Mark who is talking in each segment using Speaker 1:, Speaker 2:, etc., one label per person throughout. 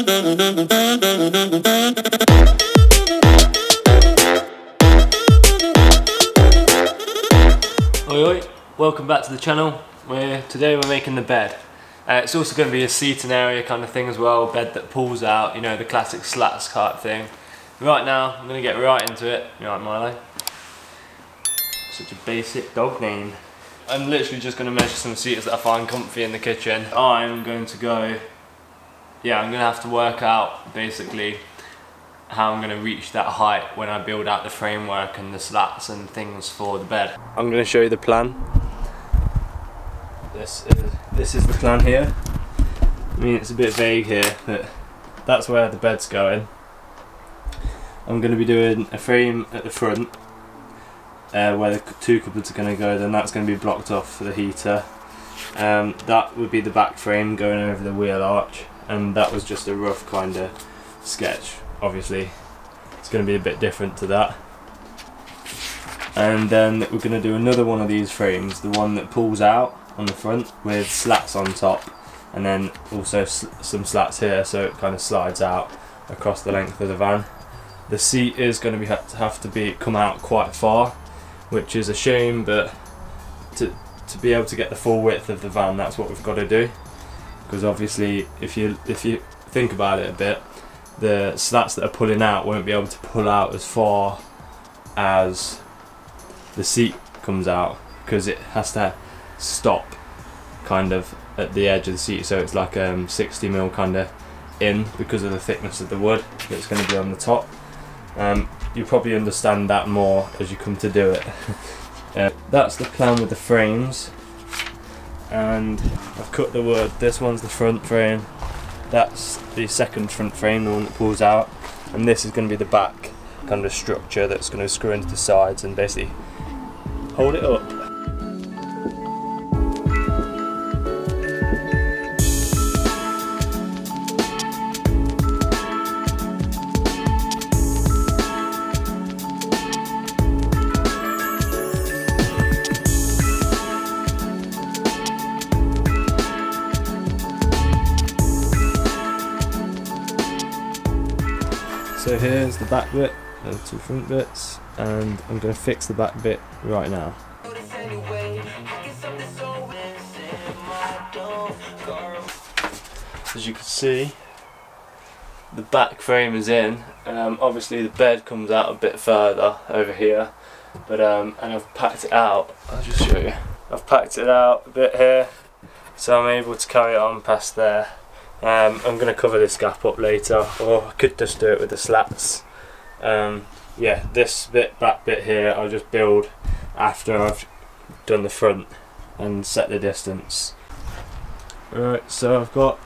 Speaker 1: Oi, welcome back to the channel. Today we're making the bed. It's also going to be a seating area kind of thing as well, bed that pulls out, you know, the classic slats type thing. Right now, I'm going to get right into it. You right, Milo? Such a basic dog name. I'm literally just going to measure some seats that I find comfy in the kitchen. I'm going to go, I'm going to have to work out basically how I'm going to reach that height when I build out the framework and the slats and things for the bed. I'm going to show you the plan. This is the plan here. I mean, it's a bit vague here, but that's where the bed's going. I'm going to be doing a frame at the front where the two cupboards are going to go, then that's going to be blocked off for the heater. That would be the back frame going over the wheel arch, and that was just a rough kind of sketch. Obviously it's going to be a bit different to that. And then we're going to do another one of these frames, the one that pulls out on the front with slats on top, and then also some slats here so it kind of slides out across the length of the van. The seat is going to have to come out quite far, which is a shame, but to be able to get the full width of the van, that's what we've got to do. Because obviously if you think about it a bit, the slats that are pulling out won't be able to pull out as far as the seat comes out, because it has to stop kind of at the edge of the seat, so it's like 60mm kind of in because of the thickness of the wood that's going to be on the top. You'll probably understand that more as you come to do it. That's the plan with the frames, and I've cut the wood. This one's the front frame, that's the second front frame, the one that pulls out, and this is going to be the back kind of structure that's going to screw into the sides and basically hold it up. So here's the back bit and the two front bits, and I'm going to fix the back bit right now. As you can see, the back frame is in. Obviously the bed comes out a bit further over here, but and I've packed it out. I'll just show you. I've packed it out a bit here, so I'm able to carry it on past there. I'm going to cover this gap up later, or I could just do it with the slats. Yeah, this back bit here I'll just build after I've done the front and set the distance. Alright, so I've got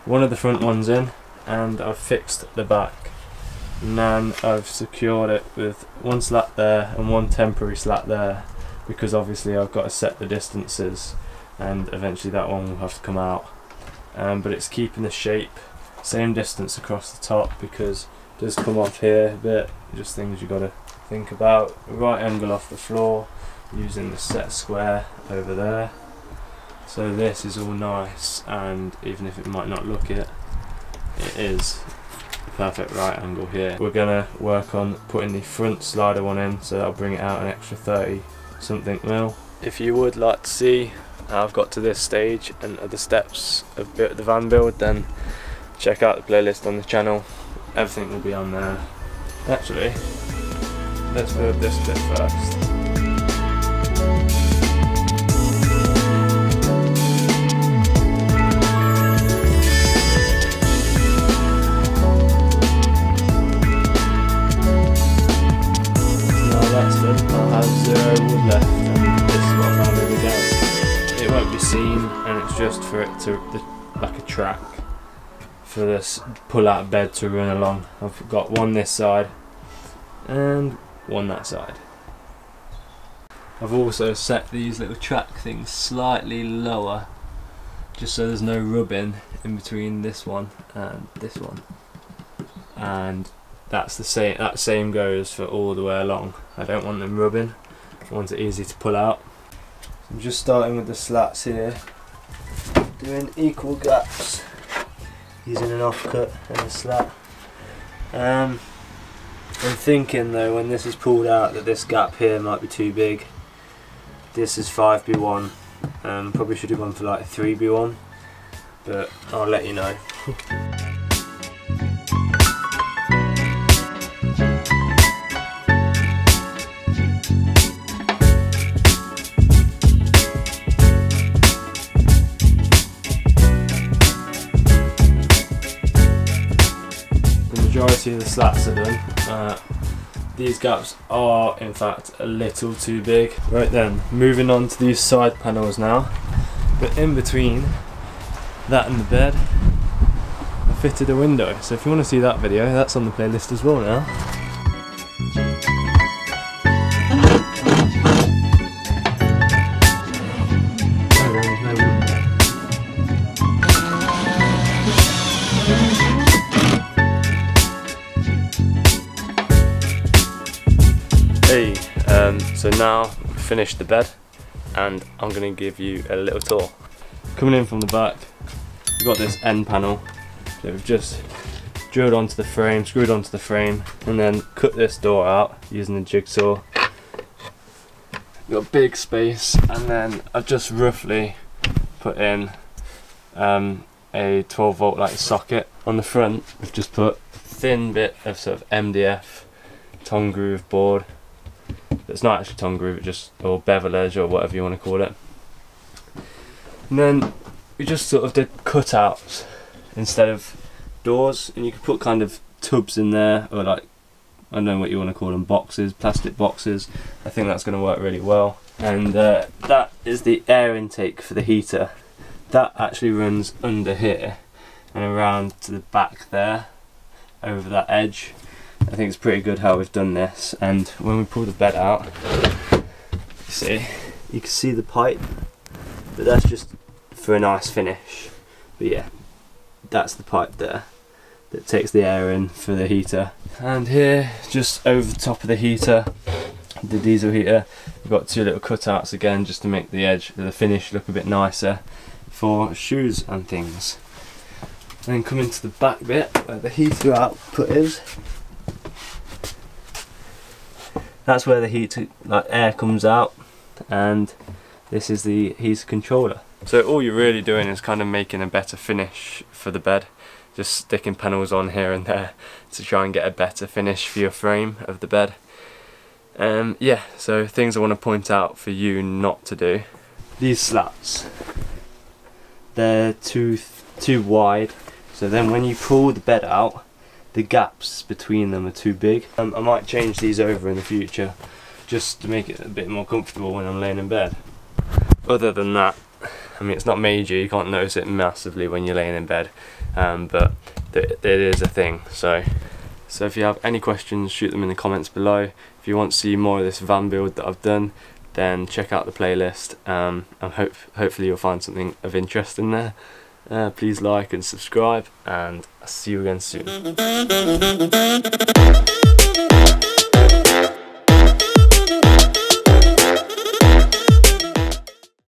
Speaker 1: one of the front ones in, and I've fixed the back, and then I've secured it with one slat there and one temporary slat there, because obviously I've got to set the distances and eventually that one will have to come out. But it's keeping the shape same distance across the top, because it does come off here a bit, just things you've got to think about. Right angle off the floor using the set square over there, so this is all nice, and even if it might not look it, it is the perfect right angle here. We're going to work on putting the front slider one in, so that'll bring it out an extra 30 something mil. If you would like to see how I've got to this stage and other steps of the van build, then check out the playlist on the channel. Everything will be on there. Actually, let's build this bit first. Now that's done, I have 0 wood left, and this is what I found in the garage. It won't be seen, and it's just for it to, like a track for this pull out bed to run along. I've got one this side and one that side. I've also set these little track things slightly lower, just so there's no rubbing in between this one and this one, and that's the same. That same goes for all the way along. I don't want them rubbing. I want it easy to pull out. I'm just starting with the slats here, doing equal gaps using an offcut and a slat. I'm thinking though, when this is pulled out, that this gap here might be too big. This is 5B1, probably should have gone for like 3B1, but I'll let you know. The majority of the slats are done. These gaps are in fact a little too big. Right then, moving on to these side panels now. But in between that and the bed, I fitted a window. So if you want to see that video, that's on the playlist as well now. Hey, so now we've finished the bed and I'm going to give you a little tour. Coming in from the back, we've got this end panel that we've just drilled onto the frame, screwed onto the frame, and then cut this door out using the jigsaw. We've got big space, and then I've just roughly put in a 12 volt like socket. On the front we've just put a thin bit of sort of MDF tongue groove board. It's not actually tongue groove, or bevel edge or whatever you want to call it. And then we just sort of did cutouts instead of doors, and you could put kind of tubs in there, or like, I don't know what you want to call them, boxes, plastic boxes. I think that's going to work really well. And that is the air intake for the heater. That actually runs under here and around to the back there, over that edge. I think it's pretty good how we've done this. And when we pull the bed out, you can see the pipe, but that's just for a nice finish. But yeah, that's the pipe there that takes the air in for the heater. And here, just over the top of the heater, the diesel heater, we've got two little cutouts again, just to make the edge of the finish look a bit nicer for shoes and things. And then coming to the back bit where the heater output is, that's where the heat, like air, comes out, and this is the heater controller. So all you're really doing is kind of making a better finish for the bed, just sticking panels on here and there to try and get a better finish for your frame of the bed. Yeah, so things I want to point out for you not to do. These slats, they're too wide, so then when you pull the bed out, the gaps between them are too big. I might change these over in the future just to make it a bit more comfortable when I'm laying in bed. Other than that, I mean, it's not major, you can't notice it massively when you're laying in bed, but it is a thing. So if you have any questions, shoot them in the comments below. If you want to see more of this van build that I've done, then check out the playlist, and hopefully you'll find something of interest in there. Please like and subscribe, and I'll see you again soon.